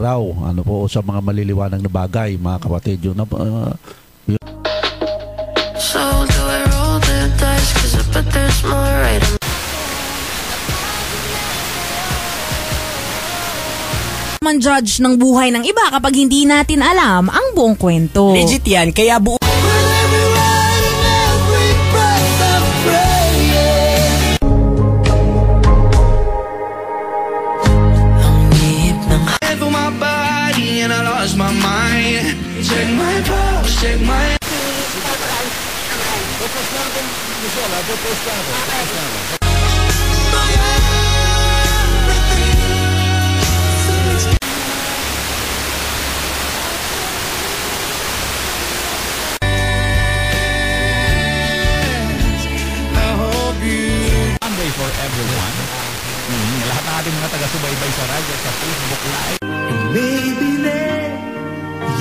araw, ano po, sa mga maliliwanag na bagay, mga kapatid. Yun na So do I roll the dice, 'cause I bet there's more right. Man-judge ng buhay ng iba kapag hindi natin alam ang buong kwento. Legit yan, kaya buo. For everyone. Lahat ng ating mga taga-subaybay sa radyo, sa Facebook Live. And maybe then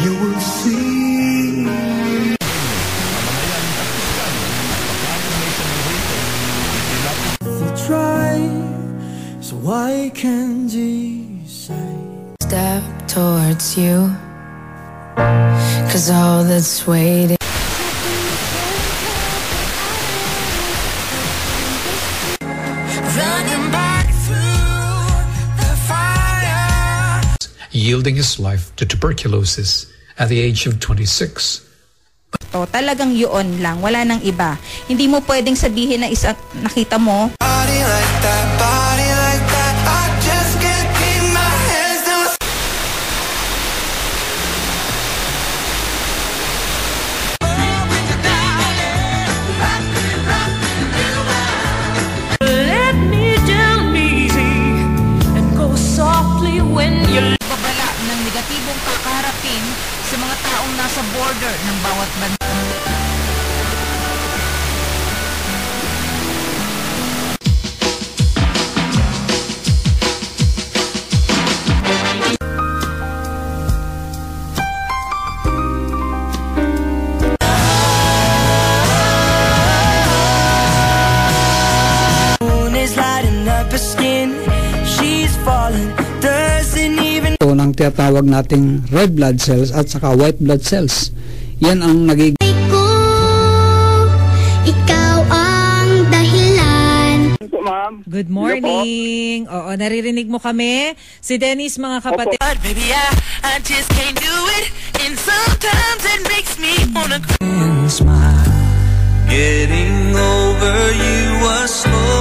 you will see. If you try, so why can't you say? Step towards you, 'cause all that's waiting. Yielding his life to tuberculosis at the age of 26. Talagang yun lang, wala nang iba. Hindi mo pwedeng sabihin na isa nakita mo. Body like that, body like that. I just can't keep my hands to myself. Let me down easy and go softly when you. Ng negatibong kakaharapin sa mga taong nasa border ng bawat bansa. Moon is lighting up her skin. She's falling. Doesn't even Ng tinatawag nating red blood cells at saka white blood cells. Yan ang nagiging Ikaw ang dahilan. Good morning. Oo, naririnig mo kami. Si Dennis, mga kapatid. baby, I just can't do it. And sometimes it makes me wanna smile. Getting over you was slow.